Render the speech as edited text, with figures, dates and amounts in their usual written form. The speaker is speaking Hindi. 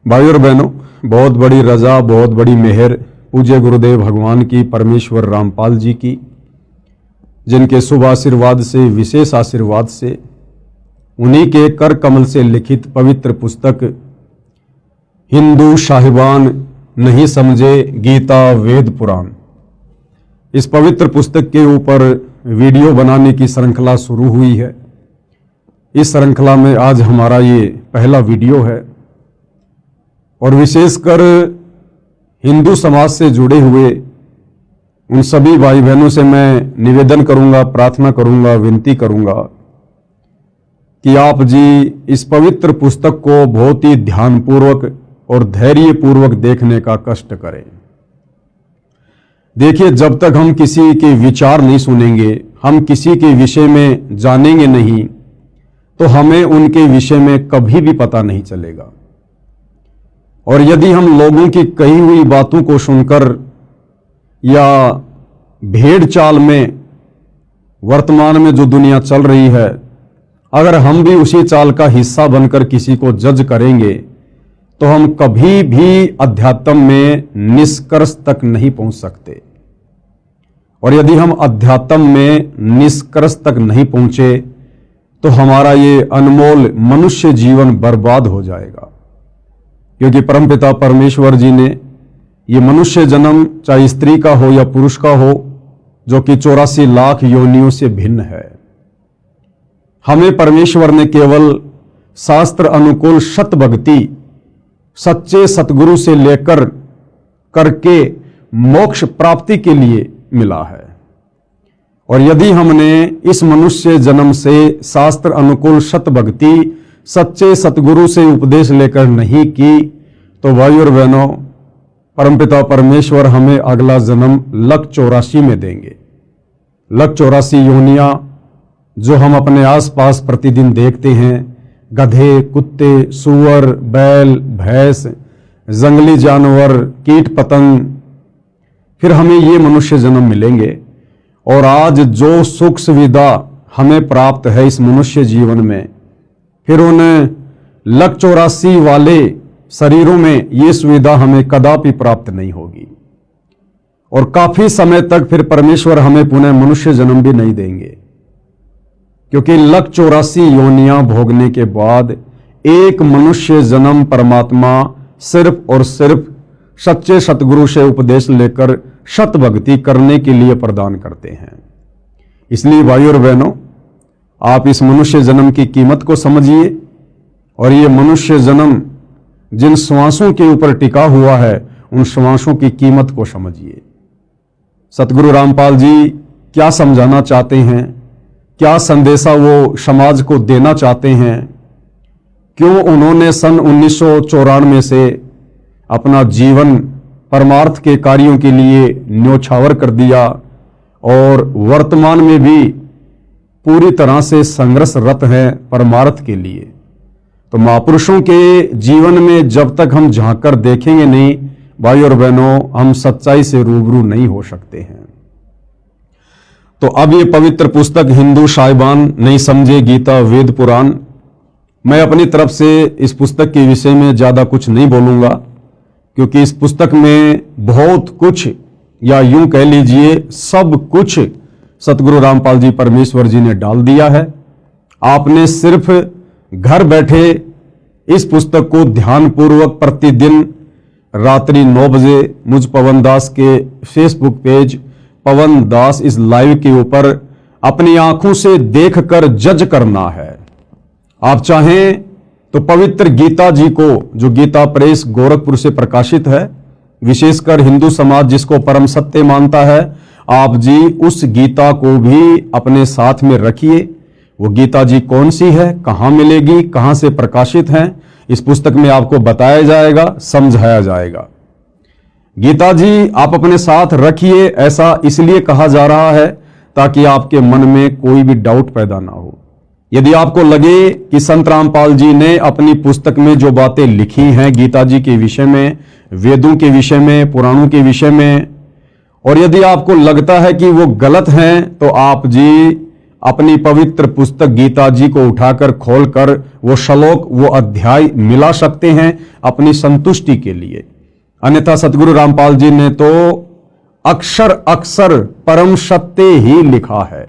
भाई और बहनों, बहुत बड़ी रजा, बहुत बड़ी मेहर पूज्य गुरुदेव भगवान की, परमेश्वर रामपाल जी की, जिनके शुभ आशीर्वाद से, विशेष आशीर्वाद से, उन्हीं के कर कमल से लिखित पवित्र पुस्तक हिंदू साहिबान नहीं समझे गीता वेद पुराण, इस पवित्र पुस्तक के ऊपर वीडियो बनाने की श्रृंखला शुरू हुई है। इस श्रृंखला में आज हमारा ये पहला वीडियो है और विशेषकर हिंदू समाज से जुड़े हुए उन सभी भाई बहनों से मैं निवेदन करूंगा, प्रार्थना करूंगा, विनती करूंगा कि आप जी इस पवित्र पुस्तक को बहुत ही ध्यानपूर्वक और धैर्यपूर्वक देखने का कष्ट करें। देखिए, जब तक हम किसी के विचार नहीं सुनेंगे, हम किसी के विषय में जानेंगे नहीं, तो हमें उनके विषय में कभी भी पता नहीं चलेगा। और यदि हम लोगों की कही हुई बातों को सुनकर या भेड़ चाल में वर्तमान में जो दुनिया चल रही है, अगर हम भी उसी चाल का हिस्सा बनकर किसी को जज करेंगे तो हम कभी भी अध्यात्म में निष्कर्ष तक नहीं पहुंच सकते। और यदि हम अध्यात्म में निष्कर्ष तक नहीं पहुंचे तो हमारा ये अनमोल मनुष्य जीवन बर्बाद हो जाएगा। क्योंकि परमपिता परमेश्वर जी ने ये मनुष्य जन्म, चाहे स्त्री का हो या पुरुष का हो, जो कि 84 लाख योनियों से भिन्न है, हमें परमेश्वर ने केवल शास्त्र अनुकूल सत भक्ति, सच्चे सतगुरु से लेकर करके मोक्ष प्राप्ति के लिए मिला है। और यदि हमने इस मनुष्य जन्म से शास्त्र अनुकूल सत भक्ति, सच्चे सतगुरु से उपदेश लेकर नहीं की, तो भाई और बहनों, परमपिता परमेश्वर हमें अगला जन्म लक 84 में देंगे। लक 84 योनियां जो हम अपने आसपास प्रतिदिन देखते हैं, गधे, कुत्ते, सूअर, बैल, भैंस, जंगली जानवर, कीट पतंग, फिर हमें ये मनुष्य जन्म मिलेंगे। और आज जो सुख सुविधा हमें प्राप्त है इस मनुष्य जीवन में, फिर उन लक 84 वाले शरीरों में ये सुविधा हमें कदापि प्राप्त नहीं होगी। और काफी समय तक फिर परमेश्वर हमें पुनः मनुष्य जन्म भी नहीं देंगे, क्योंकि लक 84 योनियां भोगने के बाद एक मनुष्य जन्म परमात्मा सिर्फ और सिर्फ सच्चे सतगुरु से उपदेश लेकर सत भक्ति करने के लिए प्रदान करते हैं। इसलिए भाई और बहनों, आप इस मनुष्य जन्म की कीमत को समझिए और ये मनुष्य जन्म जिन श्वासों के ऊपर टिका हुआ है, उन श्वासों की कीमत को समझिए। सतगुरु रामपाल जी क्या समझाना चाहते हैं, क्या संदेशा वो समाज को देना चाहते हैं, क्यों उन्होंने सन 1994 से अपना जीवन परमार्थ के कार्यों के लिए न्योछावर कर दिया और वर्तमान में भी पूरी तरह से संघर्षरत हैं परमार्थ के लिए। तो महापुरुषों के जीवन में जब तक हम झांककर देखेंगे नहीं, भाई और बहनों, हम सच्चाई से रूबरू नहीं हो सकते हैं। तो अब ये पवित्र पुस्तक हिंदू साहिबान नहीं समझे गीता वेद पुराण, मैं अपनी तरफ से इस पुस्तक के विषय में ज्यादा कुछ नहीं बोलूंगा, क्योंकि इस पुस्तक में बहुत कुछ, या यूं कह लीजिए सब कुछ, सतगुरु रामपाल जी परमेश्वर जी ने डाल दिया है। आपने सिर्फ घर बैठे इस पुस्तक को ध्यानपूर्वक प्रतिदिन रात्रि 9 बजे मुझ पवन दास के फेसबुक पेज पवन दास इस लाइव के ऊपर अपनी आंखों से देखकर जज करना है। आप चाहें तो पवित्र गीता जी को, जो गीता प्रेस गोरखपुर से प्रकाशित है, विशेषकर हिंदू समाज जिसको परम सत्य मानता है, आप जी उस गीता को भी अपने साथ में रखिए। वो गीता जी कौन सी है, कहां मिलेगी, कहां से प्रकाशित है, इस पुस्तक में आपको बताया जाएगा, समझाया जाएगा। गीता जी आप अपने साथ रखिए, ऐसा इसलिए कहा जा रहा है ताकि आपके मन में कोई भी डाउट पैदा ना हो। यदि आपको लगे कि संत रामपाल जी ने अपनी पुस्तक में जो बातें लिखी हैं गीता जी के विषय में, वेदों के विषय में, पुराणों के विषय में, और यदि आपको लगता है कि वो गलत हैं, तो आप जी अपनी पवित्र पुस्तक गीता जी को उठाकर खोलकर वो श्लोक, वो अध्याय मिला सकते हैं अपनी संतुष्टि के लिए। अन्यथा सतगुरु रामपाल जी ने तो अक्षर अक्षर परम सत्य ही लिखा है।